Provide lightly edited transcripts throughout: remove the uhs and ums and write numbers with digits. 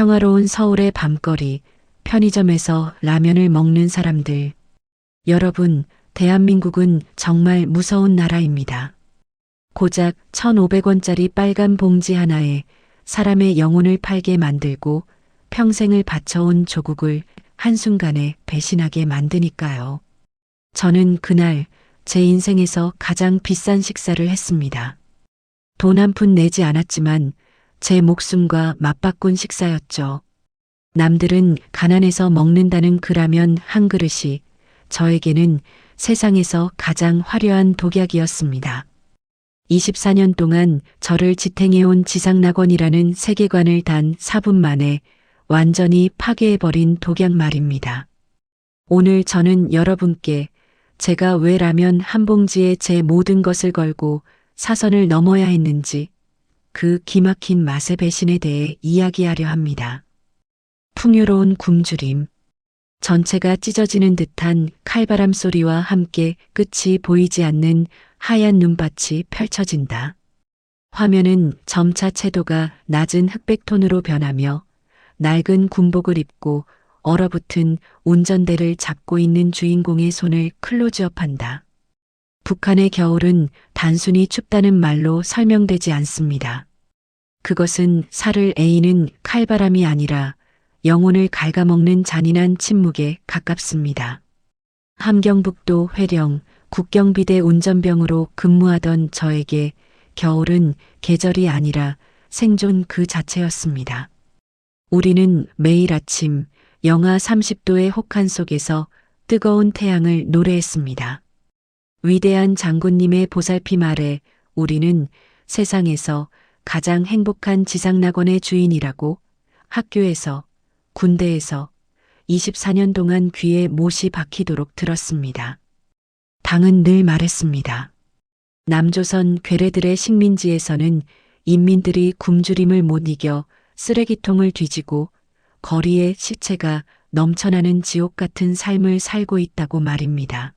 평화로운 서울의 밤거리, 편의점에서 라면을 먹는 사람들. 여러분, 대한민국은 정말 무서운 나라입니다. 고작 1,500원짜리 빨간 봉지 하나에 사람의 영혼을 팔게 만들고 평생을 바쳐온 조국을 한순간에 배신하게 만드니까요. 저는 그날 제 인생에서 가장 비싼 식사를 했습니다. 돈 한 푼 내지 않았지만 제 목숨과 맞바꾼 식사였죠. 남들은 가난해서 먹는다는 그 라면 한 그릇이 저에게는 세상에서 가장 화려한 독약이었습니다. 24년 동안 저를 지탱해온 지상낙원이라는 세계관을 단 4분 만에 완전히 파괴해버린 독약 말입니다. 오늘 저는 여러분께 제가 왜 라면 한 봉지에 제 모든 것을 걸고 사선을 넘어야 했는지 그 기막힌 맛의 배신에 대해 이야기하려 합니다. 풍요로운 굶주림. 전체가 찢어지는 듯한 칼바람 소리와 함께 끝이 보이지 않는 하얀 눈밭이 펼쳐진다. 화면은 점차 채도가 낮은 흑백톤으로 변하며 낡은 군복을 입고 얼어붙은 운전대를 잡고 있는 주인공의 손을 클로즈업한다. 북한의 겨울은 단순히 춥다는 말로 설명되지 않습니다. 그것은 살을 에이는 칼바람이 아니라 영혼을 갉아먹는 잔인한 침묵에 가깝습니다. 함경북도 회령 국경비대 운전병으로 근무하던 저에게 겨울은 계절이 아니라 생존 그 자체였습니다. 우리는 매일 아침 영하 30도의 혹한 속에서 뜨거운 태양을 노래했습니다. 위대한 장군님의 보살핌 아래 우리는 세상에서 가장 행복한 지상낙원의 주인이라고 학교에서 군대에서 24년 동안 귀에 못이 박히도록 들었습니다. 당은 늘 말했습니다. 남조선 괴뢰들의 식민지에서는 인민들이 굶주림을 못 이겨 쓰레기통을 뒤지고 거리에 시체가 넘쳐나는 지옥 같은 삶을 살고 있다고 말입니다.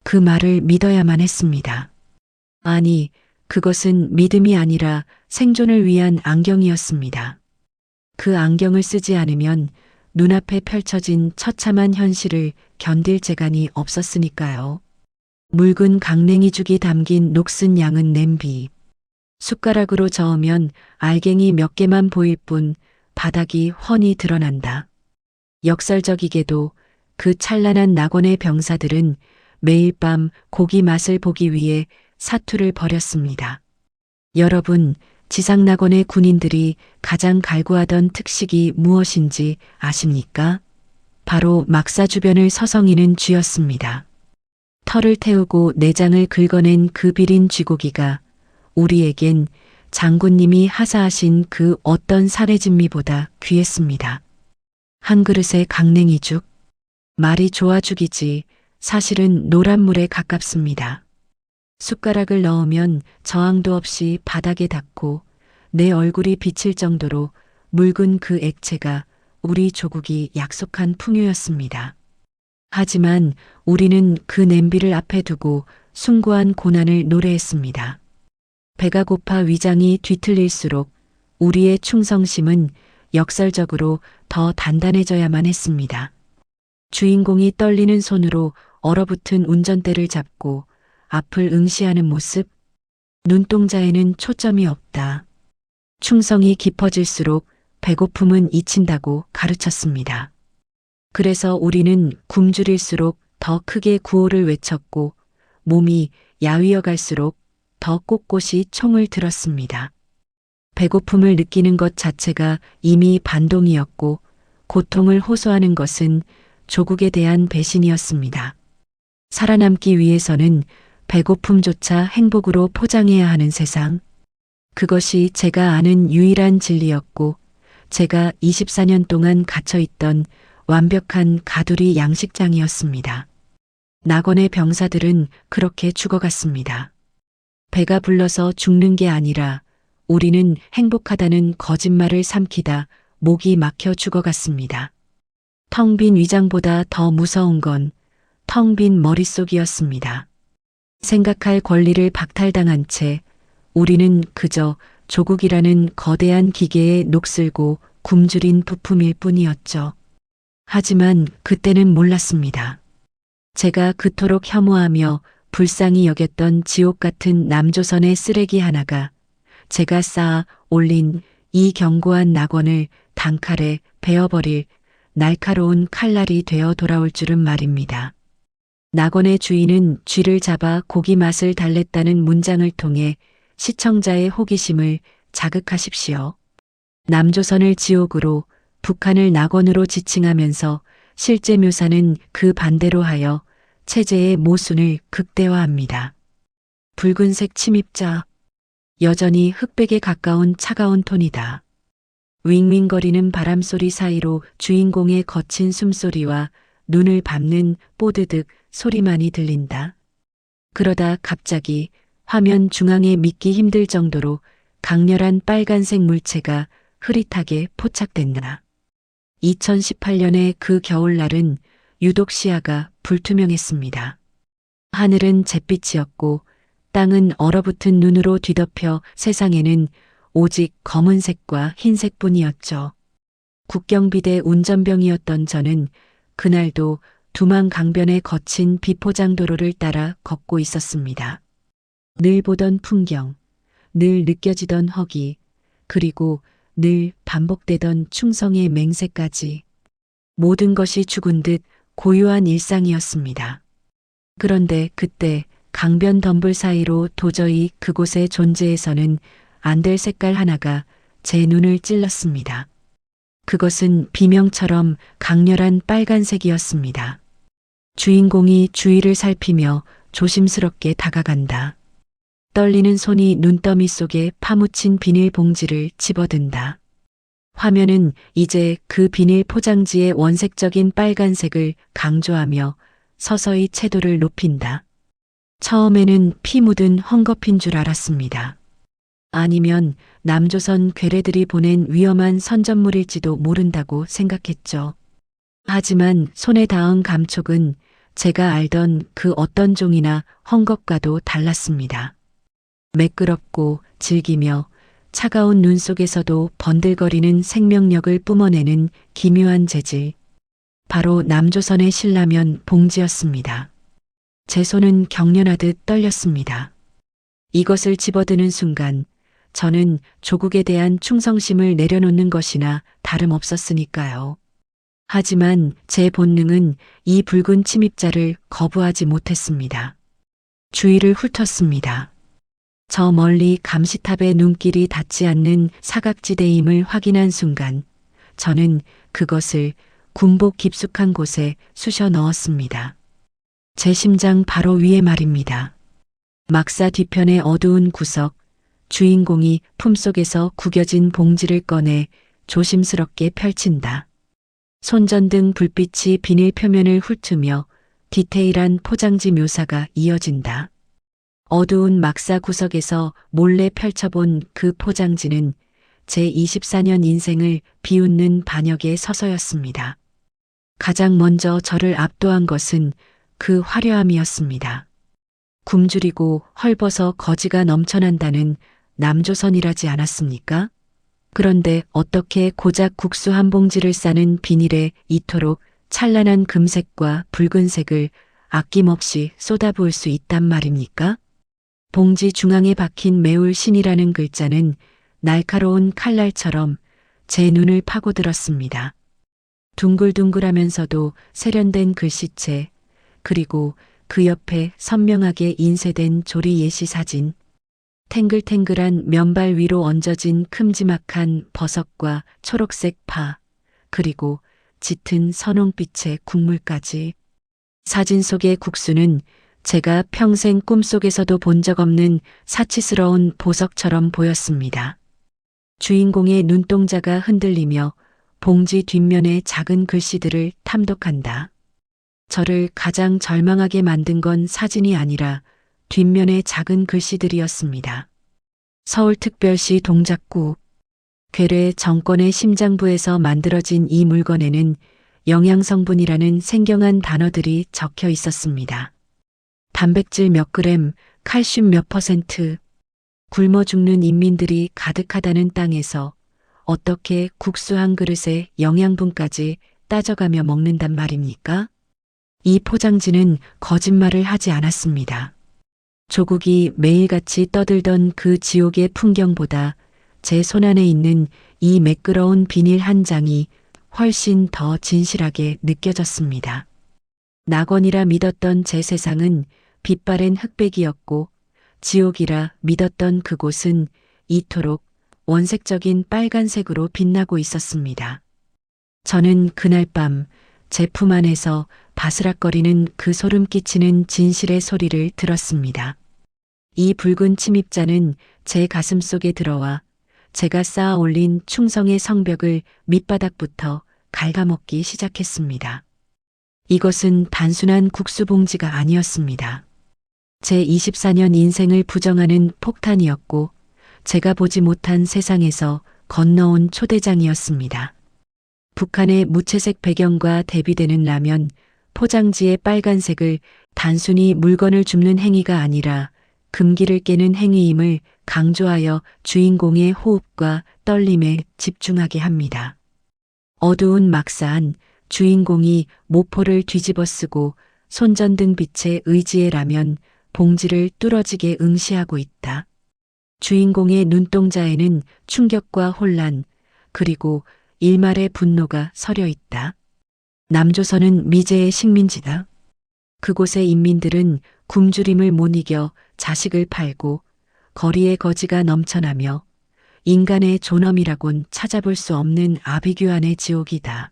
그 말을 믿어야만 했습니다. 아니, 그것은 믿음이 아니라 생존을 위한 안경이었습니다. 그 안경을 쓰지 않으면 눈앞에 펼쳐진 처참한 현실을 견딜 재간이 없었으니까요. 묽은 강냉이죽이 담긴 녹슨 양은 냄비. 숟가락으로 저으면 알갱이 몇 개만 보일 뿐 바닥이 훤히 드러난다. 역설적이게도 그 찬란한 낙원의 병사들은 매일 밤 고기 맛을 보기 위해 사투를 벌였습니다. 여러분, 지상낙원의 군인들이 가장 갈구하던 특식이 무엇인지 아십니까? 바로 막사 주변을 서성이는 쥐였습니다. 털을 태우고 내장을 긁어낸 그 비린 쥐고기가 우리에겐 장군님이 하사하신 그 어떤 살해진미보다 귀했습니다. 한 그릇의 강냉이죽, 말이 좋아 죽이지 사실은 노란 물에 가깝습니다. 숟가락을 넣으면 저항도 없이 바닥에 닿고 내 얼굴이 비칠 정도로 묽은 그 액체가 우리 조국이 약속한 풍요였습니다. 하지만 우리는 그 냄비를 앞에 두고 숭고한 고난을 노래했습니다. 배가 고파 위장이 뒤틀릴수록 우리의 충성심은 역설적으로 더 단단해져야만 했습니다. 주인공이 떨리는 손으로 얼어붙은 운전대를 잡고 앞을 응시하는 모습, 눈동자에는 초점이 없다. 충성이 깊어질수록 배고픔은 잊힌다고 가르쳤습니다. 그래서 우리는 굶주릴수록 더 크게 구호를 외쳤고 몸이 야위어 갈수록 더 꼿꼿이 총을 들었습니다. 배고픔을 느끼는 것 자체가 이미 반동이었고 고통을 호소하는 것은 조국에 대한 배신이었습니다. 살아남기 위해서는 배고픔조차 행복으로 포장해야 하는 세상. 그것이 제가 아는 유일한 진리였고 제가 24년 동안 갇혀있던 완벽한 가두리 양식장이었습니다. 낙원의 병사들은 그렇게 죽어갔습니다. 배가 불러서 죽는 게 아니라 우리는 행복하다는 거짓말을 삼키다 목이 막혀 죽어갔습니다. 텅 빈 위장보다 더 무서운 건 텅 빈 머릿속이었습니다. 생각할 권리를 박탈당한 채 우리는 그저 조국이라는 거대한 기계에 녹슬고 굶주린 부품일 뿐이었죠. 하지만 그때는 몰랐습니다. 제가 그토록 혐오하며 불쌍히 여겼던 지옥 같은 남조선의 쓰레기 하나가 제가 쌓아 올린 이 견고한 낙원을 단칼에 베어버릴 날카로운 칼날이 되어 돌아올 줄은 말입니다. 낙원의 주인은 쥐를 잡아 고기 맛을 달랬다는 문장을 통해 시청자의 호기심을 자극하십시오. 남조선을 지옥으로, 북한을 낙원으로 지칭하면서 실제 묘사는 그 반대로 하여 체제의 모순을 극대화합니다. 붉은색 침입자, 여전히 흑백에 가까운 차가운 톤이다. 윙윙거리는 바람소리 사이로 주인공의 거친 숨소리와 눈을 밟는 뽀드득 소리만이 들린다. 그러다 갑자기 화면 중앙에 믿기 힘들 정도로 강렬한 빨간색 물체가 흐릿하게 포착된다. 2018년의 그 겨울날은 유독 시야가 불투명했습니다. 하늘은 잿빛이었고 땅은 얼어붙은 눈으로 뒤덮여 세상에는 오직 검은색과 흰색뿐이었죠. 국경비대 운전병이었던 저는 그날도 두만 강변의 거친 비포장 도로를 따라 걷고 있었습니다. 늘 보던 풍경, 늘 느껴지던 허기, 그리고 늘 반복되던 충성의 맹세까지 모든 것이 죽은 듯 고요한 일상이었습니다. 그런데 그때 강변 덤불 사이로 도저히 그곳의 존재에서는 안 될 색깔 하나가 제 눈을 찔렀습니다. 그것은 비명처럼 강렬한 빨간색이었습니다. 주인공이 주위를 살피며 조심스럽게 다가간다. 떨리는 손이 눈더미 속에 파묻힌 비닐봉지를 집어든다. 화면은 이제 그 비닐 포장지의 원색적인 빨간색을 강조하며 서서히 채도를 높인다. 처음에는 피 묻은 헝겊핀 줄 알았습니다. 아니면 남조선 괴뢰들이 보낸 위험한 선전물일지도 모른다고 생각했죠. 하지만 손에 닿은 감촉은 제가 알던 그 어떤 종이나 헝겊과도 달랐습니다. 매끄럽고 질기며 차가운 눈 속에서도 번들거리는 생명력을 뿜어내는 기묘한 재질. 바로 남조선의 신라면 봉지였습니다. 제 손은 경련하듯 떨렸습니다. 이것을 집어드는 순간 저는 조국에 대한 충성심을 내려놓는 것이나 다름없었으니까요. 하지만 제 본능은 이 붉은 침입자를 거부하지 못했습니다. 주위를 훑었습니다. 저 멀리 감시탑의 눈길이 닿지 않는 사각지대임을 확인한 순간 저는 그것을 군복 깊숙한 곳에 쑤셔 넣었습니다. 제 심장 바로 위에 말입니다. 막사 뒤편의 어두운 구석, 주인공이 품속에서 구겨진 봉지를 꺼내 조심스럽게 펼친다. 손전등 불빛이 비닐 표면을 훑으며 디테일한 포장지 묘사가 이어진다. 어두운 막사 구석에서 몰래 펼쳐본 그 포장지는 제 24년 인생을 비웃는 반역의 서서였습니다. 가장 먼저 저를 압도한 것은 그 화려함이었습니다. 굶주리고 헐벗어 거지가 넘쳐난다는 남조선이라지 않았습니까? 그런데 어떻게 고작 국수 한 봉지를 싸는 비닐에 이토록 찬란한 금색과 붉은색을 아낌없이 쏟아부을 수 있단 말입니까? 봉지 중앙에 박힌 매울 신이라는 글자는 날카로운 칼날처럼 제 눈을 파고들었습니다. 둥글둥글하면서도 세련된 글씨체, 그리고 그 옆에 선명하게 인쇄된 조리 예시 사진, 탱글탱글한 면발 위로 얹어진 큼지막한 버섯과 초록색 파, 그리고 짙은 선홍빛의 국물까지. 사진 속의 국수는 제가 평생 꿈속에서도 본 적 없는 사치스러운 보석처럼 보였습니다. 주인공의 눈동자가 흔들리며 봉지 뒷면의 작은 글씨들을 탐독한다. 저를 가장 절망하게 만든 건 사진이 아니라 뒷면의 작은 글씨들이었습니다. 서울특별시 동작구. 괴뢰 정권의 심장부에서 만들어진 이 물건에는 영양성분이라는 생경한 단어들이 적혀 있었습니다. 단백질 몇 그램, 칼슘 몇 %, 굶어 죽는 인민들이 가득하다는 땅에서 어떻게 국수 한 그릇에 영양분까지 따져가며 먹는단 말입니까? 이 포장지는 거짓말을 하지 않았습니다. 조국이 매일같이 떠들던 그 지옥의 풍경보다 제 손안에 있는 이 매끄러운 비닐 한 장이 훨씬 더 진실하게 느껴졌습니다. 낙원이라 믿었던 제 세상은 빛바랜 흑백이었고 지옥이라 믿었던 그곳은 이토록 원색적인 빨간색으로 빛나고 있었습니다. 저는 그날 밤 제품 안에서 바스락거리는 그 소름 끼치는 진실의 소리를 들었습니다. 이 붉은 침입자는 제 가슴 속에 들어와 제가 쌓아 올린 충성의 성벽을 밑바닥부터 갉아먹기 시작했습니다. 이것은 단순한 국수 봉지가 아니었습니다. 제 24년 인생을 부정하는 폭탄이었고 제가 보지 못한 세상에서 건너온 초대장이었습니다. 북한의 무채색 배경과 대비되는 라면, 포장지의 빨간색을 단순히 물건을 줍는 행위가 아니라 금기를 깨는 행위임을 강조하여 주인공의 호흡과 떨림에 집중하게 합니다. 어두운 막사안, 주인공이 모포를 뒤집어 쓰고 손전등 빛에 의지해라면 봉지를 뚫어지게 응시하고 있다. 주인공의 눈동자에는 충격과 혼란, 그리고 일말의 분노가 서려 있다. 남조선은 미제의 식민지다. 그곳의 인민들은 굶주림을 못 이겨 자식을 팔고 거리에 거지가 넘쳐나며 인간의 존엄이라곤 찾아볼 수 없는 아비규환의 지옥이다.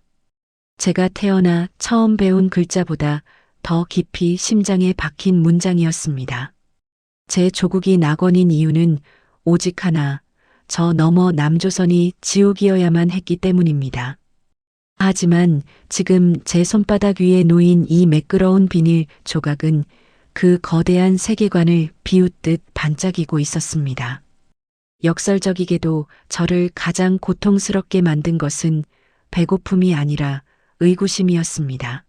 제가 태어나 처음 배운 글자보다 더 깊이 심장에 박힌 문장이었습니다. 제 조국이 낙원인 이유는 오직 하나, 저 너머 남조선이 지옥이어야만 했기 때문입니다. 하지만 지금 제 손바닥 위에 놓인 이 매끄러운 비닐 조각은 그 거대한 세계관을 비웃듯 반짝이고 있었습니다. 역설적이게도 저를 가장 고통스럽게 만든 것은 배고픔이 아니라 의구심이었습니다.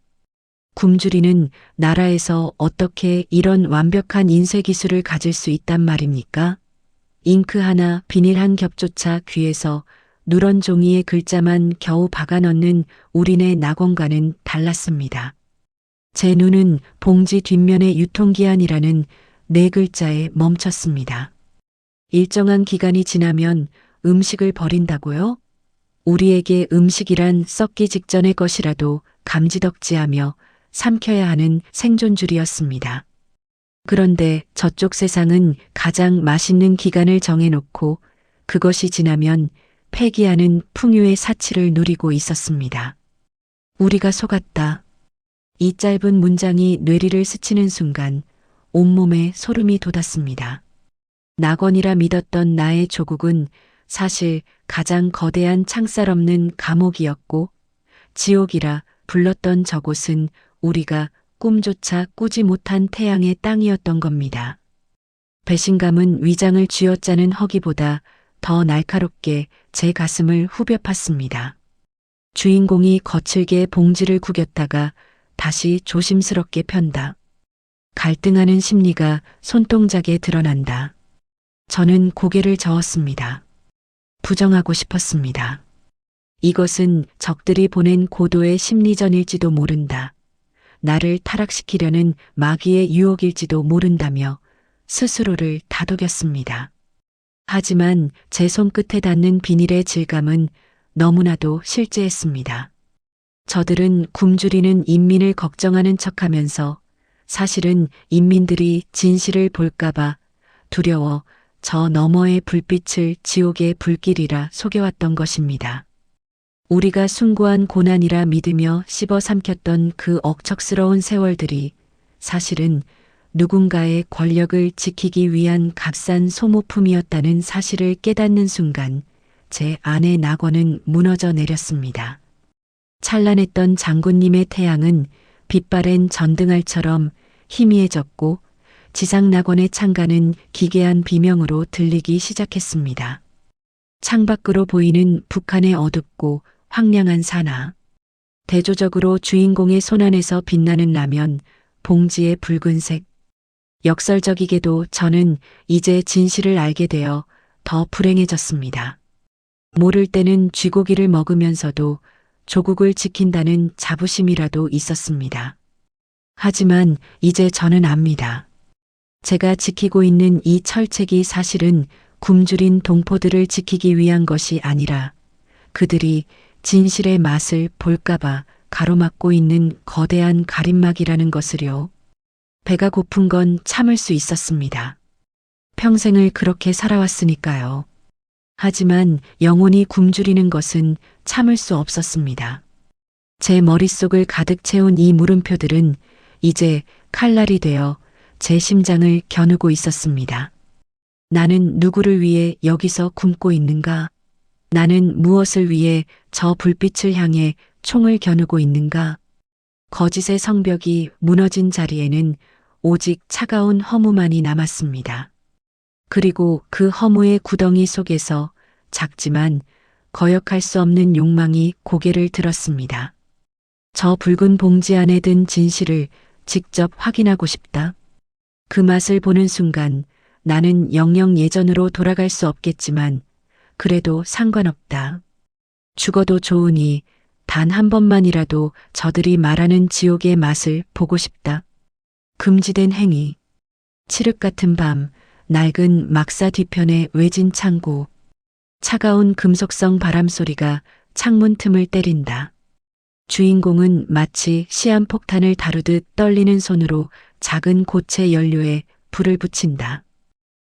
굶주리는 나라에서 어떻게 이런 완벽한 인쇄 기술을 가질 수 있단 말입니까? 잉크 하나, 비닐 한 겹조차 귀에서 누런 종이에 글자만 겨우 박아 넣는 우리네 낙원과는 달랐습니다. 제 눈은 봉지 뒷면의 유통기한이라는 네 글자에 멈췄습니다. 일정한 기간이 지나면 음식을 버린다고요? 우리에게 음식이란 썩기 직전의 것이라도 감지덕지하며 삼켜야 하는 생존줄이었습니다. 그런데 저쪽 세상은 가장 맛있는 기간을 정해놓고 그것이 지나면 폐기하는 풍요의 사치를 누리고 있었습니다. 우리가 속았다. 이 짧은 문장이 뇌리를 스치는 순간 온몸에 소름이 돋았습니다. 낙원이라 믿었던 나의 조국은 사실 가장 거대한 창살 없는 감옥이었고 지옥이라 불렀던 저곳은 우리가 꿈조차 꾸지 못한 태양의 땅이었던 겁니다. 배신감은 위장을 쥐어짜는 허기보다 더 날카롭게 제 가슴을 후벼 팠습니다. 주인공이 거칠게 봉지를 구겼다가 다시 조심스럽게 편다. 갈등하는 심리가 손동작에 드러난다. 저는 고개를 저었습니다. 부정하고 싶었습니다. 이것은 적들이 보낸 고도의 심리전일지도 모른다. 나를 타락시키려는 마귀의 유혹일지도 모른다며 스스로를 다독였습니다. 하지만 제 손끝에 닿는 비닐의 질감은 너무나도 실제했습니다. 저들은 굶주리는 인민을 걱정하는 척하면서 사실은 인민들이 진실을 볼까봐 두려워 저 너머의 불빛을 지옥의 불길이라 속여왔던 것입니다. 우리가 숭고한 고난이라 믿으며 씹어 삼켰던 그 억척스러운 세월들이 사실은 누군가의 권력을 지키기 위한 값싼 소모품이었다는 사실을 깨닫는 순간 제 안의 낙원은 무너져 내렸습니다. 찬란했던 장군님의 태양은 빛바랜 전등알처럼 희미해졌고 지상 낙원의 창가는 기괴한 비명으로 들리기 시작했습니다. 창밖으로 보이는 북한의 어둡고 황량한 산하. 대조적으로 주인공의 손안에서 빛나는 라면, 봉지의 붉은색. 역설적이게도 저는 이제 진실을 알게 되어 더 불행해졌습니다. 모를 때는 쥐고기를 먹으면서도 조국을 지킨다는 자부심이라도 있었습니다. 하지만 이제 저는 압니다. 제가 지키고 있는 이 철책이 사실은 굶주린 동포들을 지키기 위한 것이 아니라 그들이 진실의 맛을 볼까봐 가로막고 있는 거대한 가림막이라는 것을요. 배가 고픈 건 참을 수 있었습니다. 평생을 그렇게 살아왔으니까요. 하지만 영혼이 굶주리는 것은 참을 수 없었습니다. 제 머릿속을 가득 채운 이 물음표들은 이제 칼날이 되어 제 심장을 겨누고 있었습니다. 나는 누구를 위해 여기서 굶고 있는가? 나는 무엇을 위해 저 불빛을 향해 총을 겨누고 있는가? 거짓의 성벽이 무너진 자리에는 오직 차가운 허무만이 남았습니다. 그리고 그 허무의 구덩이 속에서 작지만 거역할 수 없는 욕망이 고개를 들었습니다. 저 붉은 봉지 안에 든 진실을 직접 확인하고 싶다. 그 맛을 보는 순간 나는 영영 예전으로 돌아갈 수 없겠지만 그래도 상관없다. 죽어도 좋으니 단 한 번만이라도 저들이 말하는 지옥의 맛을 보고 싶다. 금지된 행위. 칠흑 같은 밤, 낡은 막사 뒤편의 외진 창고. 차가운 금속성 바람 소리가 창문 틈을 때린다. 주인공은 마치 시한폭탄을 다루듯 떨리는 손으로 작은 고체 연료에 불을 붙인다.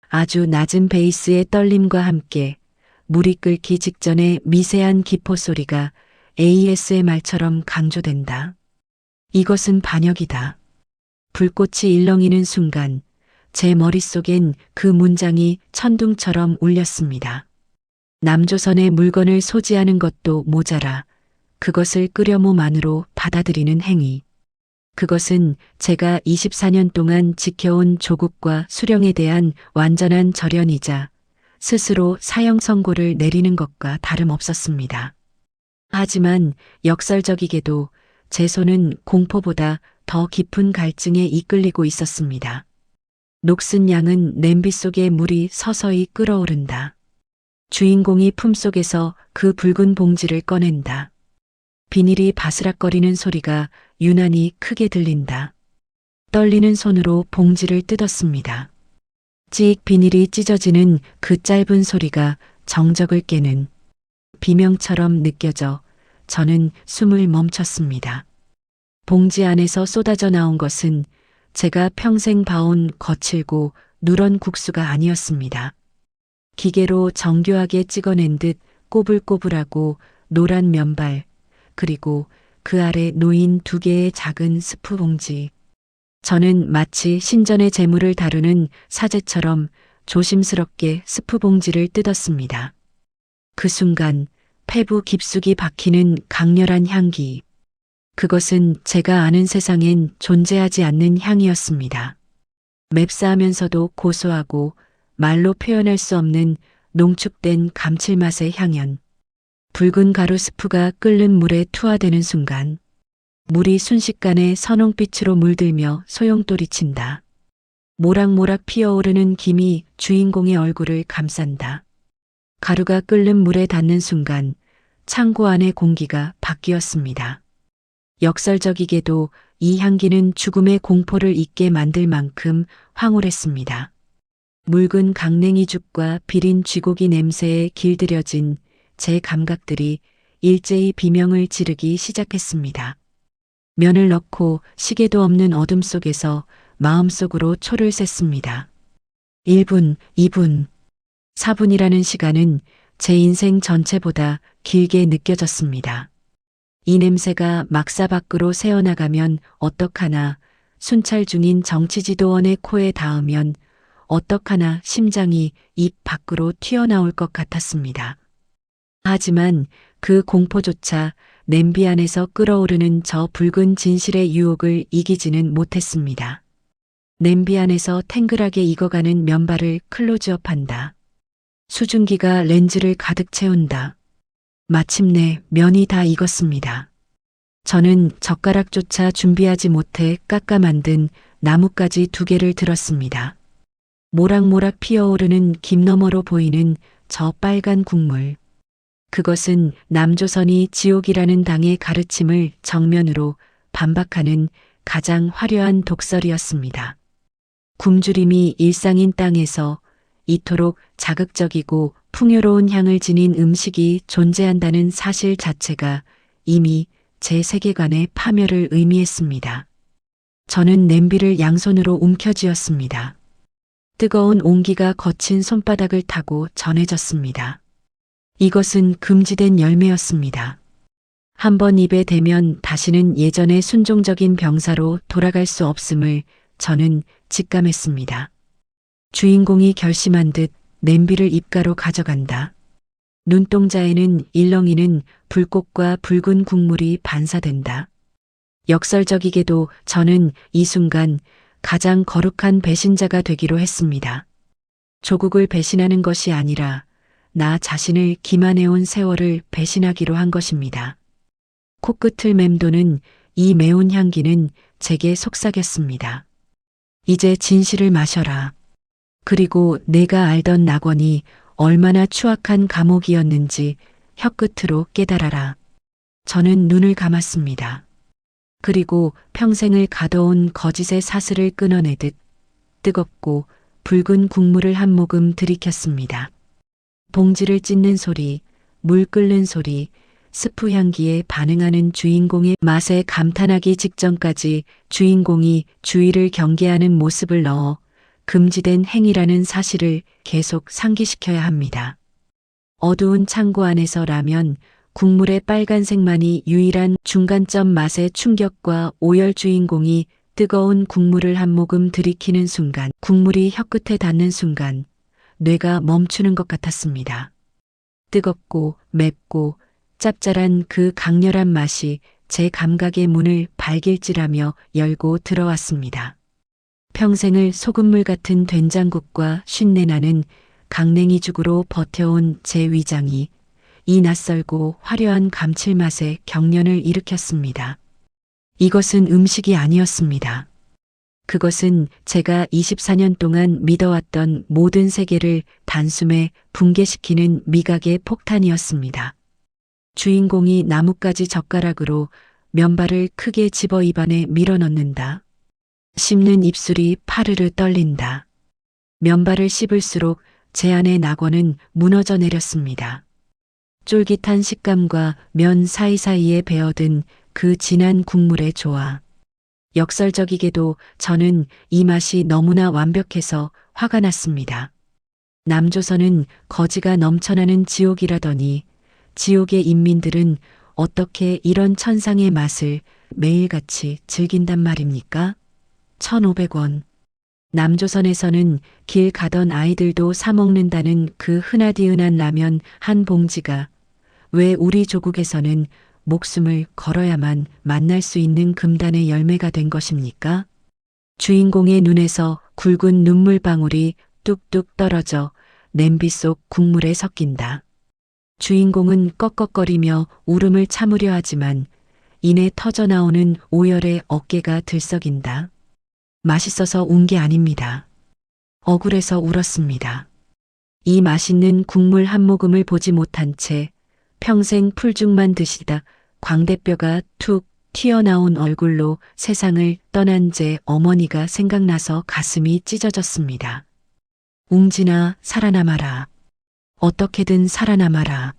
아주 낮은 베이스의 떨림과 함께 물이 끓기 직전의 미세한 기포 소리가 ASMR처럼 강조된다. 이것은 반역이다. 불꽃이 일렁이는 순간 제 머릿속엔 그 문장이 천둥처럼 울렸습니다. 남조선의 물건을 소지하는 것도 모자라 그것을 끓여모만으로 받아들이는 행위. 그것은 제가 24년 동안 지켜온 조국과 수령에 대한 완전한 절연이자 스스로 사형 선고를 내리는 것과 다름없었습니다. 하지만 역설적이게도 제 손은 공포보다 더 깊은 갈증에 이끌리고 있었습니다. 녹슨 양은 냄비 속에 물이 서서히 끓어오른다. 주인공이 품속에서 그 붉은 봉지를 꺼낸다. 비닐이 바스락거리는 소리가 유난히 크게 들린다. 떨리는 손으로 봉지를 뜯었습니다. 찍 비닐이 찢어지는 그 짧은 소리가 정적을 깨는 비명처럼 느껴져 저는 숨을 멈췄습니다. 봉지 안에서 쏟아져 나온 것은 제가 평생 봐온 거칠고 누런 국수가 아니었습니다. 기계로 정교하게 찍어낸 듯 꼬불꼬불하고 노란 면발, 그리고 그 아래 놓인 두 개의 작은 스프 봉지. 저는 마치 신전의 재물을 다루는 사제처럼 조심스럽게 스프 봉지를 뜯었습니다. 그 순간 폐부 깊숙이 박히는 강렬한 향기. 그것은 제가 아는 세상엔 존재하지 않는 향이었습니다. 맵싸하면서도 고소하고 말로 표현할 수 없는 농축된 감칠맛의 향연. 붉은 가루 스프가 끓는 물에 투하되는 순간 물이 순식간에 선홍빛으로 물들며 소용돌이친다. 모락모락 피어오르는 김이 주인공의 얼굴을 감싼다. 가루가 끓는 물에 닿는 순간 창고 안의 공기가 바뀌었습니다. 역설적이게도 이 향기는 죽음의 공포를 잊게 만들 만큼 황홀했습니다. 묽은 강냉이죽과 비린 쥐고기 냄새에 길들여진 제 감각들이 일제히 비명을 지르기 시작했습니다. 면을 넣고 시계도 없는 어둠 속에서 마음속으로 초를 셌습니다. 1분, 2분, 4분이라는 시간은 제 인생 전체보다 길게 느껴졌습니다. 이 냄새가 막사 밖으로 새어나가면 어떡하나, 순찰 중인 정치지도원의 코에 닿으면 어떡하나 심장이 입 밖으로 튀어나올 것 같았습니다. 하지만 그 공포조차 냄비 안에서 끓어오르는 저 붉은 진실의 유혹을 이기지는 못했습니다. 냄비 안에서 탱글하게 익어가는 면발을 클로즈업한다. 수증기가 렌즈를 가득 채운다. 마침내 면이 다 익었습니다. 저는 젓가락조차 준비하지 못해 깎아 만든 나뭇가지 2개를 들었습니다. 모락모락 피어오르는 김 너머로 보이는 저 빨간 국물. 그것은 남조선이 지옥이라는 당의 가르침을 정면으로 반박하는 가장 화려한 독설이었습니다. 굶주림이 일상인 땅에서 이토록 자극적이고 풍요로운 향을 지닌 음식이 존재한다는 사실 자체가 이미 제 세계관의 파멸을 의미했습니다. 저는 냄비를 양손으로 움켜쥐었습니다. 뜨거운 온기가 거친 손바닥을 타고 전해졌습니다. 이것은 금지된 열매였습니다. 한번 입에 대면 다시는 예전의 순종적인 병사로 돌아갈 수 없음을 저는 직감했습니다. 주인공이 결심한 듯 냄비를 입가로 가져간다. 눈동자에는 일렁이는 불꽃과 붉은 국물이 반사된다. 역설적이게도 저는 이 순간 가장 거룩한 배신자가 되기로 했습니다. 조국을 배신하는 것이 아니라 나 자신을 기만해온 세월을 배신하기로 한 것입니다. 코끝을 맴도는 이 매운 향기는 제게 속삭였습니다. 이제 진실을 마셔라. 그리고 내가 알던 낙원이 얼마나 추악한 감옥이었는지 혀끝으로 깨달아라. 저는 눈을 감았습니다. 그리고 평생을 가둬온 거짓의 사슬을 끊어내듯 뜨겁고 붉은 국물을 한 모금 들이켰습니다. 봉지를 찢는 소리, 물 끓는 소리, 스프 향기에 반응하는 주인공의 맛에 감탄하기 직전까지 주인공이 주위를 경계하는 모습을 넣어 금지된 행위라는 사실을 계속 상기시켜야 합니다. 어두운 창고 안에서라면 국물의 빨간색만이 유일한 중간점 맛의 충격과 오열 주인공이 뜨거운 국물을 한 모금 들이키는 순간, 국물이 혀끝에 닿는 순간 뇌가 멈추는 것 같았습니다. 뜨겁고 맵고 짭짤한 그 강렬한 맛이 제 감각의 문을 발길질하며 열고 들어왔습니다. 평생을 소금물 같은 된장국과 쉰내나는 강냉이죽으로 버텨온 제 위장이 이 낯설고 화려한 감칠맛에 경련을 일으켰습니다. 이것은 음식이 아니었습니다. 그것은 제가 24년 동안 믿어왔던 모든 세계를 단숨에 붕괴시키는 미각의 폭탄이었습니다. 주인공이 나뭇가지 젓가락으로 면발을 크게 집어 입안에 밀어넣는다. 씹는 입술이 파르르 떨린다. 면발을 씹을수록 제 안의 낙원은 무너져 내렸습니다. 쫄깃한 식감과 면 사이사이에 배어든 그 진한 국물의 조화. 역설적이게도 저는 이 맛이 너무나 완벽해서 화가 났습니다. 남조선은 거지가 넘쳐나는 지옥이라더니 지옥의 인민들은 어떻게 이런 천상의 맛을 매일같이 즐긴단 말입니까? 1,500원. 남조선에서는 길 가던 아이들도 사 먹는다는 그 흔하디흔한 라면 한 봉지가 왜 우리 조국에서는 목숨을 걸어야만 만날 수 있는 금단의 열매가 된 것입니까? 주인공의 눈에서 굵은 눈물방울이 뚝뚝 떨어져 냄비 속 국물에 섞인다. 주인공은 꺽꺽거리며 울음을 참으려 하지만 이내 터져나오는 오열에 어깨가 들썩인다. 맛있어서 운 게 아닙니다. 억울해서 울었습니다. 이 맛있는 국물 한 모금을 보지 못한 채 평생 풀죽만 드시다 광대뼈가 툭 튀어나온 얼굴로 세상을 떠난 제 어머니가 생각나서 가슴이 찢어졌습니다. 웅진아, 살아남아라. 어떻게든 살아남아라.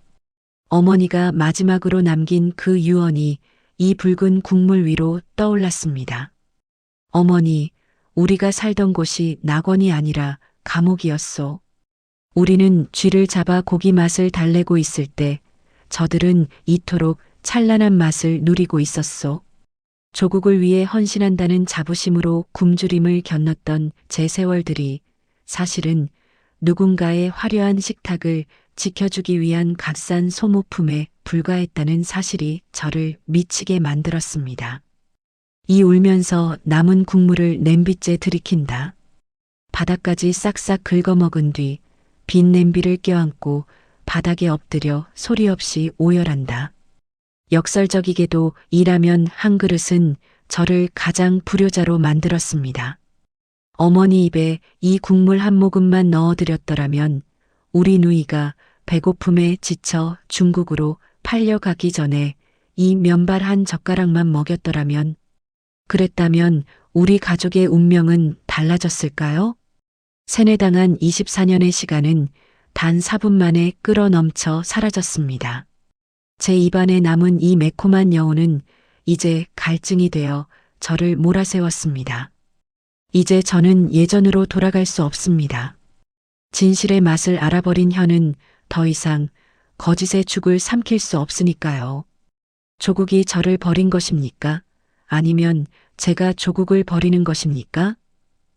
어머니가 마지막으로 남긴 그 유언이 이 붉은 국물 위로 떠올랐습니다. 어머니, 우리가 살던 곳이 낙원이 아니라 감옥이었소. 우리는 쥐를 잡아 고기 맛을 달래고 있을 때 저들은 이토록 찬란한 맛을 누리고 있었소. 조국을 위해 헌신한다는 자부심으로 굶주림을 견뎠던 제 세월들이 사실은 누군가의 화려한 식탁을 지켜주기 위한 값싼 소모품에 불과했다는 사실이 저를 미치게 만들었습니다. 이 울면서 남은 국물을 냄비째 들이킨다. 바닥까지 싹싹 긁어먹은 뒤 빈 냄비를 껴안고 바닥에 엎드려 소리 없이 오열한다. 역설적이게도 이 라면 한 그릇은 저를 가장 불효자로 만들었습니다. 어머니 입에 이 국물 한 모금만 넣어드렸더라면 우리 누이가 배고픔에 지쳐 중국으로 팔려가기 전에 이 면발 한 젓가락만 먹였더라면, 그랬다면 우리 가족의 운명은 달라졌을까요? 세뇌당한 24년의 시간은 단 4분 만에 끌어넘쳐 사라졌습니다. 제 입안에 남은 이 매콤한 여운은 이제 갈증이 되어 저를 몰아세웠습니다. 이제 저는 예전으로 돌아갈 수 없습니다. 진실의 맛을 알아버린 혀는 더 이상 거짓의 죽을 삼킬 수 없으니까요. 조국이 저를 버린 것입니까? 아니면 제가 조국을 버리는 것입니까?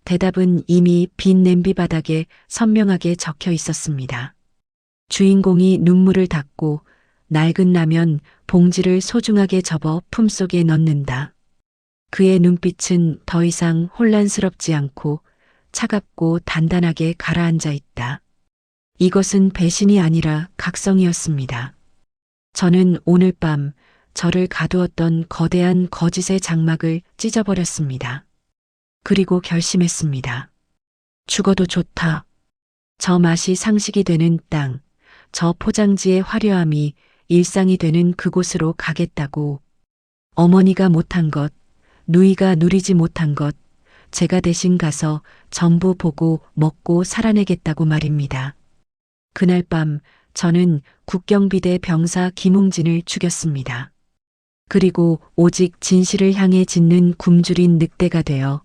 대답은 이미 빈 냄비 바닥에 선명하게 적혀 있었습니다. 주인공이 눈물을 닦고 낡은 라면 봉지를 소중하게 접어 품속에 넣는다. 그의 눈빛은 더 이상 혼란스럽지 않고 차갑고 단단하게 가라앉아 있다. 이것은 배신이 아니라 각성이었습니다. 저는 오늘 밤 저를 가두었던 거대한 거짓의 장막을 찢어버렸습니다. 그리고 결심했습니다. 죽어도 좋다. 저 맛이 상식이 되는 땅, 저 포장지의 화려함이 일상이 되는 그곳으로 가겠다고. 어머니가 못한 것, 누이가 누리지 못한 것, 제가 대신 가서 전부 보고 먹고 살아내겠다고 말입니다. 그날 밤 저는 국경비대 병사 김웅진을 죽였습니다. 그리고 오직 진실을 향해 짓는 굶주린 늑대가 되어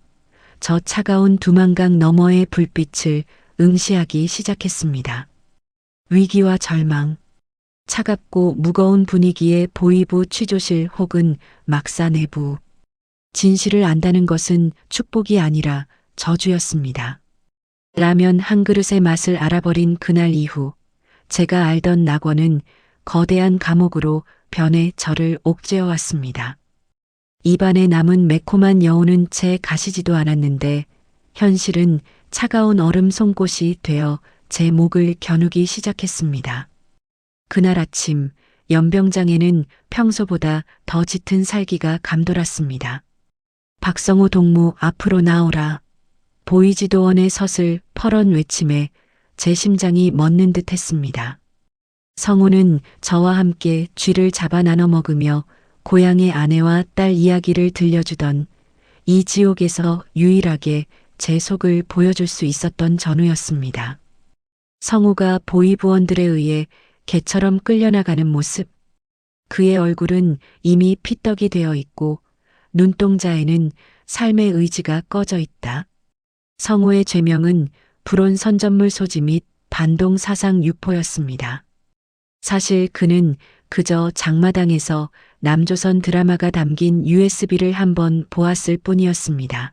저 차가운 두만강 너머의 불빛을 응시하기 시작했습니다. 위기와 절망, 차갑고 무거운 분위기의 보위부 취조실 혹은 막사 내부. 진실을 안다는 것은 축복이 아니라 저주였습니다. 라면 한 그릇의 맛을 알아버린 그날 이후 제가 알던 낙원은 거대한 감옥으로 변해 저를 옥죄어 왔습니다. 입안에 남은 매콤한 여운은 채 가시지도 않았는데 현실은 차가운 얼음 송곳이 되어 제 목을 겨누기 시작했습니다. 그날 아침 연병장에는 평소보다 더 짙은 살기가 감돌았습니다. 박성호 동무 앞으로 나오라. 보이지도 않의 서슬 펄언 외침에 제 심장이 멎는 듯 했습니다. 성호는 저와 함께 쥐를 잡아 나눠 먹으며 고향의 아내와 딸 이야기를 들려주던 이 지옥에서 유일하게 제 속을 보여줄 수 있었던 전우였습니다. 성호가 보위부원들에 의해 개처럼 끌려나가는 모습. 그의 얼굴은 이미 피떡이 되어 있고 눈동자에는 삶의 의지가 꺼져 있다. 성호의 죄명은 불온 선전물 소지 및 반동 사상 유포였습니다. 사실 그는 그저 장마당에서 남조선 드라마가 담긴 USB를 한번 보았을 뿐이었습니다.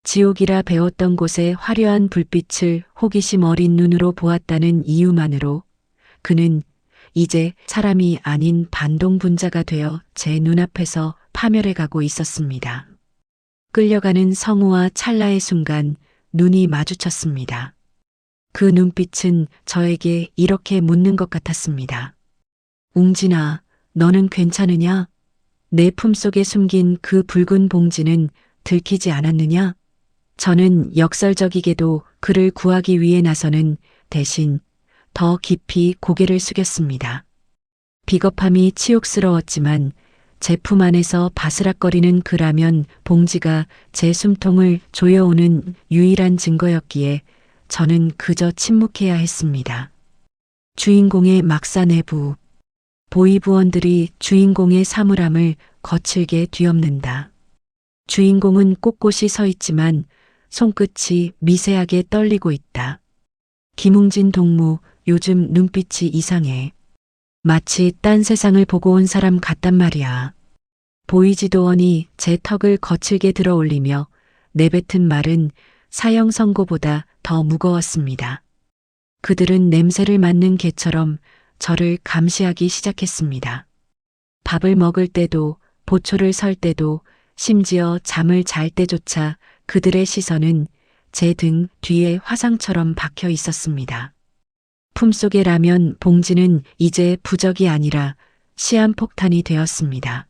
지옥이라 배웠던 곳의 화려한 불빛을 호기심 어린 눈으로 보았다는 이유만으로 그는 이제 사람이 아닌 반동분자가 되어 제 눈앞에서 파멸해 가고 있었습니다. 끌려가는 성우와 찰나의 순간 눈이 마주쳤습니다. 그 눈빛은 저에게 이렇게 묻는 것 같았습니다. 웅진아, 너는 괜찮으냐? 내 품속에 숨긴 그 붉은 봉지는 들키지 않았느냐? 저는 역설적이게도 그를 구하기 위해 나서는 대신 더 깊이 고개를 숙였습니다. 비겁함이 치욕스러웠지만 제 품 안에서 바스락거리는 그 라면 봉지가 제 숨통을 조여오는 유일한 증거였기에 저는 그저 침묵해야 했습니다. 주인공의 막사 내부. 보위부원들이 주인공의 사물함을 거칠게 뒤엎는다. 주인공은 꼿꼿이 서 있지만 손끝이 미세하게 떨리고 있다. 김웅진 동무, 요즘 눈빛이 이상해. 마치 딴 세상을 보고 온 사람 같단 말이야. 보이지도 않니 제 턱을 거칠게 들어 올리며 내뱉은 말은 사형 선고보다 더 무거웠습니다. 그들은 냄새를 맡는 개처럼 저를 감시하기 시작했습니다. 밥을 먹을 때도, 보초를 설 때도, 심지어 잠을 잘 때조차 그들의 시선은 제 등 뒤에 화상처럼 박혀 있었습니다. 품속의 라면 봉지는 이제 부적이 아니라 시한폭탄이 되었습니다.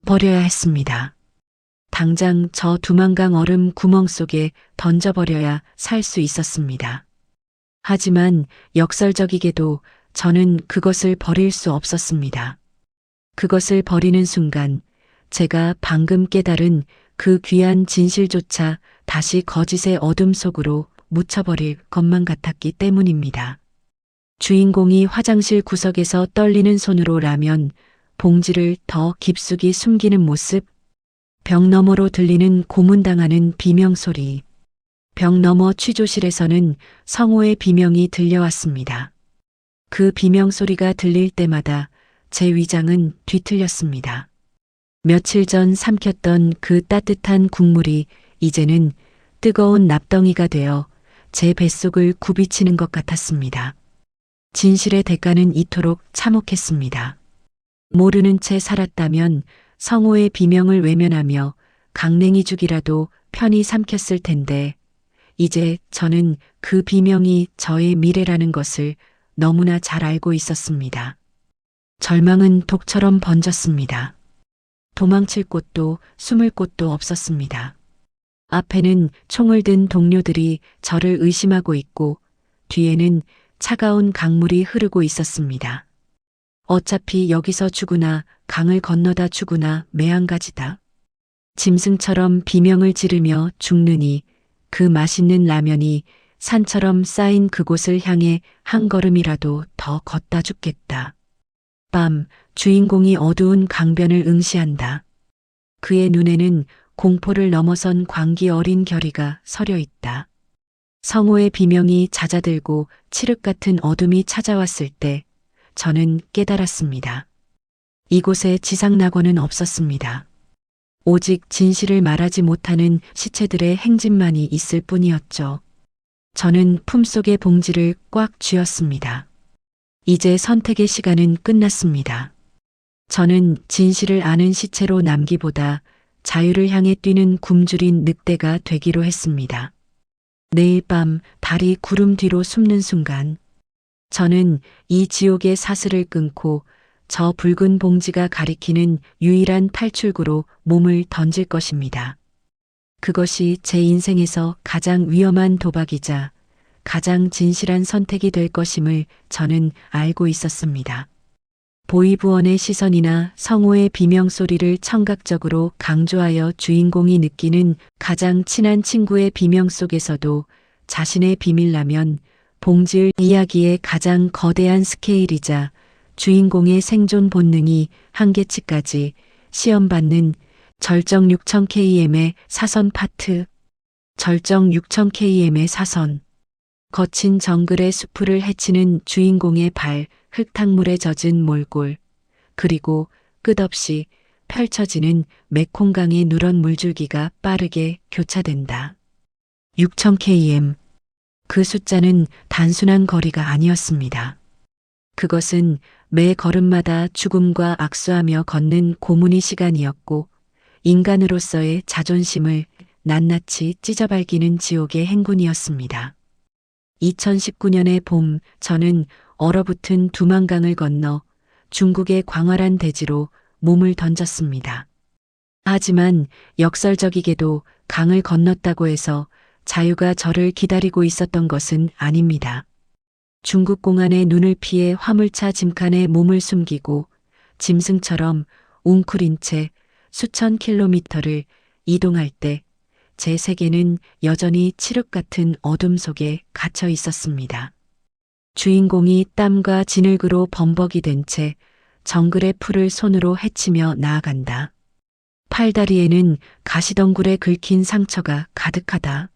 버려야 했습니다. 당장 저 두만강 얼음 구멍 속에 던져버려야 살 수 있었습니다. 하지만 역설적이게도 저는 그것을 버릴 수 없었습니다. 그것을 버리는 순간 제가 방금 깨달은 그 귀한 진실조차 다시 거짓의 어둠 속으로 묻혀버릴 것만 같았기 때문입니다. 주인공이 화장실 구석에서 떨리는 손으로 라면 봉지를 더 깊숙이 숨기는 모습, 벽 너머로 들리는 고문당하는 비명소리, 벽 너머 취조실에서는 성호의 비명이 들려왔습니다. 그 비명소리가 들릴 때마다 제 위장은 뒤틀렸습니다. 며칠 전 삼켰던 그 따뜻한 국물이 이제는 뜨거운 납덩이가 되어 제 뱃속을 굽이치는 것 같았습니다. 진실의 대가는 이토록 참혹했습니다. 모르는 채 살았다면 성호의 비명을 외면하며 강냉이죽이라도 편히 삼켰을 텐데 이제 저는 그 비명이 저의 미래라는 것을 너무나 잘 알고 있었습니다. 절망은 독처럼 번졌습니다. 도망칠 곳도 숨을 곳도 없었습니다. 앞에는 총을 든 동료들이 저를 의심하고 있고 뒤에는 차가운 강물이 흐르고 있었습니다. 어차피 여기서 죽으나 강을 건너다 죽으나 매한가지다. 짐승처럼 비명을 지르며 죽느니 그 맛있는 라면이 산처럼 쌓인 그곳을 향해 한 걸음이라도 더 걷다 죽겠다. 밤, 주인공이 어두운 강변을 응시한다. 그의 눈에는 공포를 넘어선 광기 어린 결의가 서려 있다. 성호의 비명이 잦아들고 칠흑 같은 어둠이 찾아왔을 때 저는 깨달았습니다. 이곳에 지상낙원은 없었습니다. 오직 진실을 말하지 못하는 시체들의 행진만이 있을 뿐이었죠. 저는 품속의 봉지를 꽉 쥐었습니다. 이제 선택의 시간은 끝났습니다. 저는 진실을 아는 시체로 남기보다 자유를 향해 뛰는 굶주린 늑대가 되기로 했습니다. 내일 밤 달이 구름 뒤로 숨는 순간 저는 이 지옥의 사슬을 끊고 저 붉은 봉지가 가리키는 유일한 탈출구로 몸을 던질 것입니다. 그것이 제 인생에서 가장 위험한 도박이자 가장 진실한 선택이 될 것임을 저는 알고 있었습니다. 보이부원의 시선이나 성호의 비명소리를 청각적으로 강조하여 주인공이 느끼는 가장 친한 친구의 비명 속에서도 자신의 비밀라면 봉지의 이야기의 가장 거대한 스케일이자 주인공의 생존 본능이 한계치까지 시험받는 절정 6000km의 사선 파트. 절정 6000km의 사선. 거친 정글의 숲을 헤치는 주인공의 발, 흙탕물에 젖은 몰골, 그리고 끝없이 펼쳐지는 메콩강의 누런 물줄기가 빠르게 교차된다. 6000km. 그 숫자는 단순한 거리가 아니었습니다. 그것은 매 걸음마다 죽음과 악수하며 걷는 고문의 시간이었고 인간으로서의 자존심을 낱낱이 찢어발기는 지옥의 행군이었습니다. 2019년의 봄, 저는 얼어붙은 두만강을 건너 중국의 광활한 대지로 몸을 던졌습니다. 하지만 역설적이게도 강을 건넜다고 해서 자유가 저를 기다리고 있었던 것은 아닙니다. 중국 공안의 눈을 피해 화물차 짐칸에 몸을 숨기고 짐승처럼 웅크린 채 수천 킬로미터를 이동할 때 제 세계는 여전히 칠흑 같은 어둠 속에 갇혀 있었습니다. 주인공이 땀과 진흙으로 범벅이 된 채 정글의 풀을 손으로 헤치며 나아간다. 팔다리에는 가시덩굴에 긁힌 상처가 가득하다.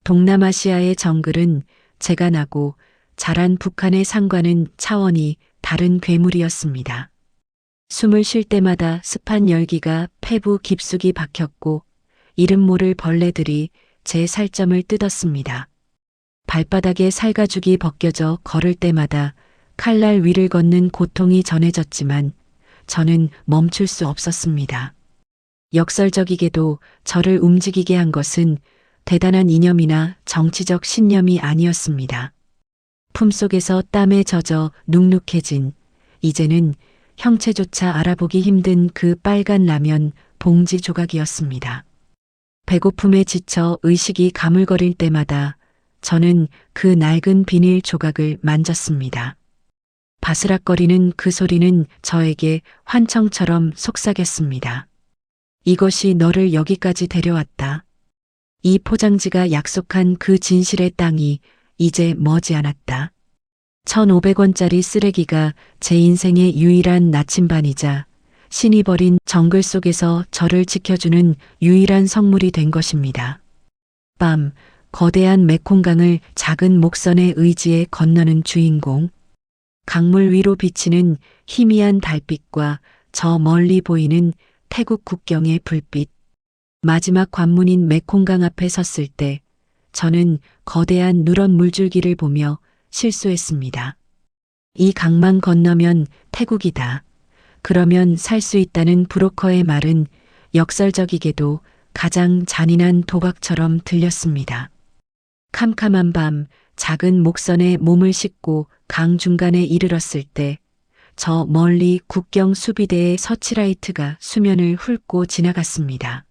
동남아시아의 정글은 재가 나고 자란 북한의 산과는 차원이 다른 괴물이었습니다. 숨을 쉴 때마다 습한 열기가 폐부 깊숙이 박혔고 이름 모를 벌레들이 제 살점을 뜯었습니다. 발바닥에 살가죽이 벗겨져 걸을 때마다 칼날 위를 걷는 고통이 전해졌지만 저는 멈출 수 없었습니다. 역설적이게도 저를 움직이게 한 것은 대단한 이념이나 정치적 신념이 아니었습니다. 품속에서 땀에 젖어 눅눅해진 이제는 형체조차 알아보기 힘든 그 빨간 라면 봉지 조각이었습니다. 배고픔에 지쳐 의식이 가물거릴 때마다 저는 그 낡은 비닐 조각을 만졌습니다. 바스락거리는 그 소리는 저에게 환청처럼 속삭였습니다. 이것이 너를 여기까지 데려왔다. 이 포장지가 약속한 그 진실의 땅이 이제 머지않았다. 1,500원짜리 쓰레기가 제 인생의 유일한 나침반이자 신이 버린 정글 속에서 저를 지켜주는 유일한 성물이 된 것입니다. 밤, 거대한 메콩강을 작은 목선의 의지에 건너는 주인공. 강물 위로 비치는 희미한 달빛과 저 멀리 보이는 태국 국경의 불빛. 마지막 관문인 메콩강 앞에 섰을 때 저는 거대한 누런 물줄기를 보며 실수했습니다. 이 강만 건너면 태국이다. 그러면 살 수 있다는 브로커의 말은 역설적이게도 가장 잔인한 도박처럼 들렸습니다. 캄캄한 밤, 작은 목선에 몸을 싣고 강 중간에 이르렀을 때 저 멀리 국경 수비대의 서치라이트가 수면을 훑고 지나갔습니다.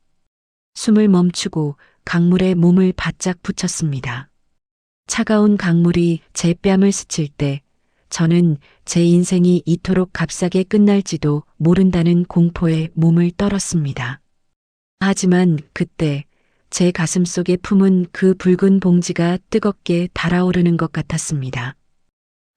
숨을 멈추고 강물에 몸을 바짝 붙였습니다. 차가운 강물이 제 뺨을 스칠 때 저는 제 인생이 이토록 값싸게 끝날지도 모른다는 공포에 몸을 떨었습니다. 하지만 그때 제 가슴 속에 품은 그 붉은 봉지가 뜨겁게 달아오르는 것 같았습니다.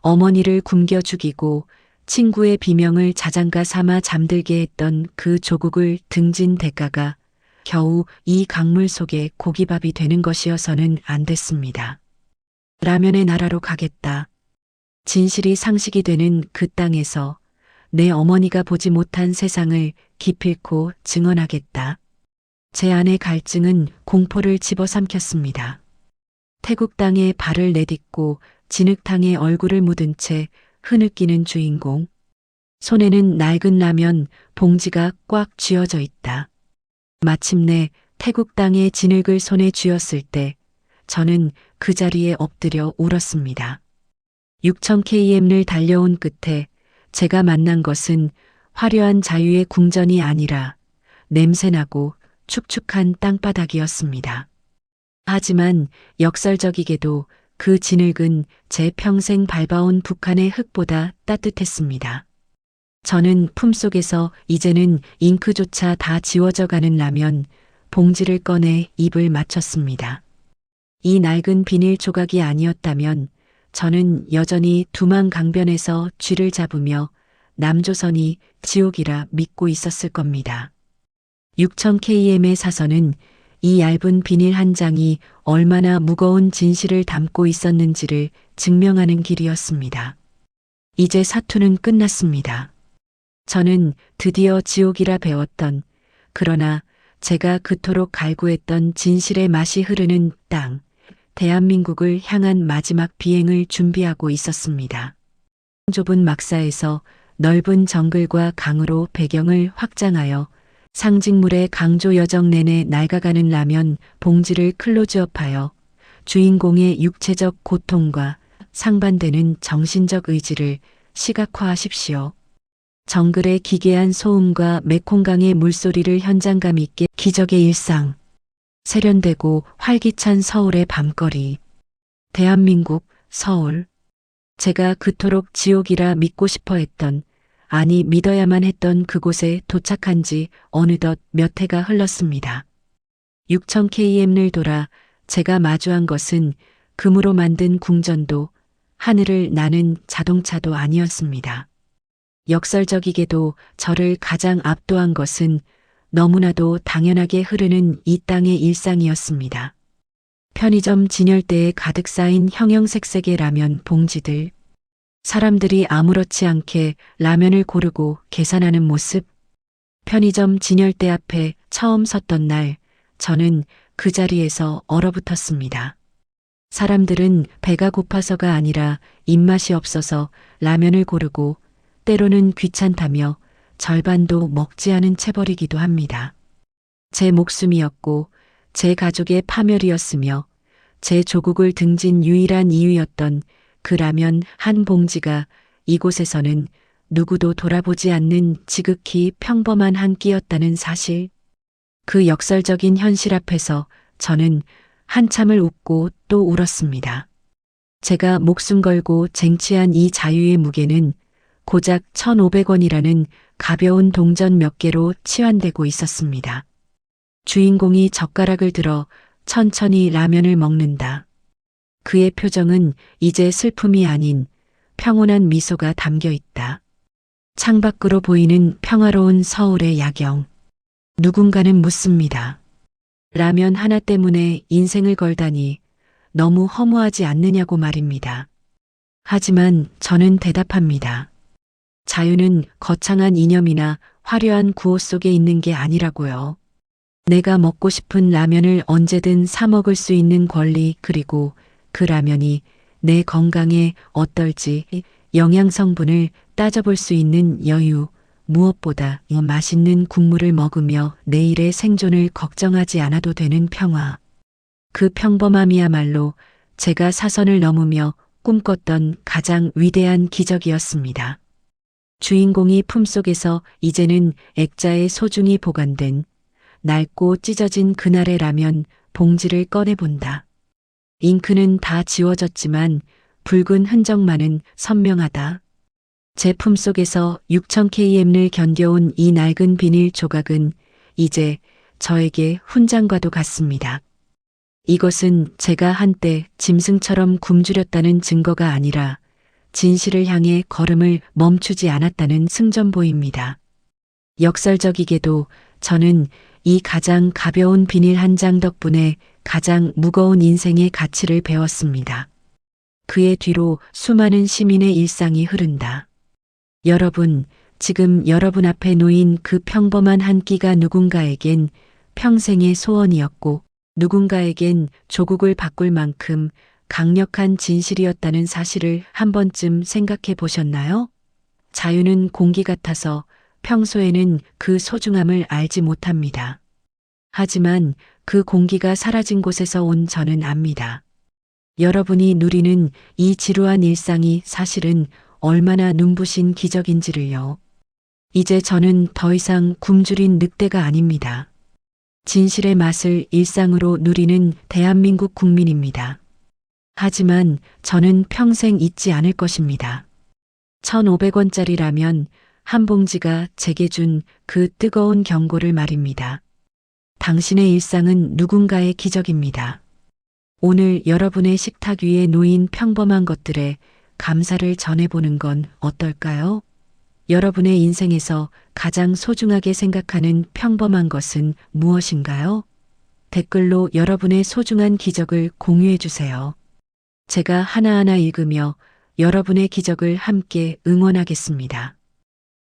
어머니를 굶겨 죽이고 친구의 비명을 자장가 삼아 잠들게 했던 그 조국을 등진 대가가 겨우 이 강물 속에 고기밥이 되는 것이어서는 안 됐습니다. 라면의 나라로 가겠다. 진실이 상식이 되는 그 땅에서 내 어머니가 보지 못한 세상을 기필코 증언하겠다. 제 안의 갈증은 공포를 집어삼켰습니다. 태국 땅에 발을 내딛고 진흙탕에 얼굴을 묻은 채 흐느끼는 주인공. 손에는 낡은 라면 봉지가 꽉 쥐어져 있다. 마침내 태국 땅의 진흙을 손에 쥐었을 때 저는 그 자리에 엎드려 울었습니다. 6000km를 달려온 끝에 제가 만난 것은 화려한 자유의 궁전이 아니라 냄새나고 축축한 땅바닥이었습니다. 하지만 역설적이게도 그 진흙은 제 평생 밟아온 북한의 흙보다 따뜻했습니다. 저는 품속에서 이제는 잉크조차 다 지워져 가는 라면 봉지를 꺼내 입을 맞췄습니다. 이 낡은 비닐 조각이 아니었다면 저는 여전히 두만 강변에서 쥐를 잡으며 남조선이 지옥이라 믿고 있었을 겁니다. 6000km의 사선은 이 얇은 비닐 한 장이 얼마나 무거운 진실을 담고 있었는지를 증명하는 길이었습니다. 이제 사투는 끝났습니다. 저는 드디어 지옥이라 배웠던, 그러나 제가 그토록 갈구했던 진실의 맛이 흐르는 땅, 대한민국을 향한 마지막 비행을 준비하고 있었습니다. 좁은 막사에서 넓은 정글과 강으로 배경을 확장하여 상징물의 강조 여정 내내 낡아가는 라면 봉지를 클로즈업하여 주인공의 육체적 고통과 상반되는 정신적 의지를 시각화하십시오. 정글의 기괴한 소음과 메콩강의 물소리를 현장감 있게 기적의 일상. 세련되고 활기찬 서울의 밤거리. 대한민국, 서울. 제가 그토록 지옥이라 믿고 싶어 했던, 아니 믿어야만 했던 그곳에 도착한 지 어느덧 몇 해가 흘렀습니다. 6000km를 돌아 제가 마주한 것은 금으로 만든 궁전도 하늘을 나는 자동차도 아니었습니다. 역설적이게도 저를 가장 압도한 것은 너무나도 당연하게 흐르는 이 땅의 일상이었습니다. 편의점 진열대에 가득 쌓인 형형색색의 라면 봉지들. 사람들이 아무렇지 않게 라면을 고르고 계산하는 모습. 편의점 진열대 앞에 처음 섰던 날, 저는 그 자리에서 얼어붙었습니다. 사람들은 배가 고파서가 아니라 입맛이 없어서 라면을 고르고 때로는 귀찮다며 절반도 먹지 않은 채 버리기도 합니다. 제 목숨이었고 제 가족의 파멸이었으며 제 조국을 등진 유일한 이유였던 그 라면 한 봉지가 이곳에서는 누구도 돌아보지 않는 지극히 평범한 한 끼였다는 사실. 그 역설적인 현실 앞에서 저는 한참을 웃고 또 울었습니다. 제가 목숨 걸고 쟁취한 이 자유의 무게는 고작 1,500원이라는 가벼운 동전 몇 개로 치환되고 있었습니다. 주인공이 젓가락을 들어 천천히 라면을 먹는다. 그의 표정은 이제 슬픔이 아닌 평온한 미소가 담겨 있다. 창밖으로 보이는 평화로운 서울의 야경. 누군가는 묻습니다. 라면 하나 때문에 인생을 걸다니 너무 허무하지 않느냐고 말입니다. 하지만 저는 대답합니다. 자유는 거창한 이념이나 화려한 구호 속에 있는 게 아니라고요. 내가 먹고 싶은 라면을 언제든 사 먹을 수 있는 권리, 그리고 그 라면이 내 건강에 어떨지 영양 성분을 따져볼 수 있는 여유, 무엇보다 맛있는 국물을 먹으며 내일의 생존을 걱정하지 않아도 되는 평화. 그 평범함이야말로 제가 사선을 넘으며 꿈꿨던 가장 위대한 기적이었습니다. 주인공이 품속에서 이제는 액자에 소중히 보관된 낡고 찢어진 그날의 라면 봉지를 꺼내본다. 잉크는 다 지워졌지만 붉은 흔적만은 선명하다. 제 품속에서 6000km를 견뎌온 이 낡은 비닐 조각은 이제 저에게 훈장과도 같습니다. 이것은 제가 한때 짐승처럼 굶주렸다는 증거가 아니라 진실을 향해 걸음을 멈추지 않았다는 승전보입니다. 역설적이게도 저는 이 가장 가벼운 비닐 한 장 덕분에 가장 무거운 인생의 가치를 배웠습니다. 그의 뒤로 수많은 시민의 일상이 흐른다. 여러분, 지금 여러분 앞에 놓인 그 평범한 한 끼가 누군가에겐 평생의 소원이었고 누군가에겐 조국을 바꿀 만큼 강력한 진실이었다는 사실을 한 번쯤 생각해 보셨나요? 자유는 공기 같아서 평소에는 그 소중함을 알지 못합니다. 하지만 그 공기가 사라진 곳에서 온 저는 압니다. 여러분이 누리는 이 지루한 일상이 사실은 얼마나 눈부신 기적인지를요. 이제 저는 더 이상 굶주린 늑대가 아닙니다. 진실의 맛을 일상으로 누리는 대한민국 국민입니다. 하지만 저는 평생 잊지 않을 것입니다. 1,500원짜리 라면 한 봉지가 제게 준 그 뜨거운 경고를 말입니다. 당신의 일상은 누군가의 기적입니다. 오늘 여러분의 식탁 위에 놓인 평범한 것들에 감사를 전해보는 건 어떨까요? 여러분의 인생에서 가장 소중하게 생각하는 평범한 것은 무엇인가요? 댓글로 여러분의 소중한 기적을 공유해 주세요. 제가 하나하나 읽으며 여러분의 기적을 함께 응원하겠습니다.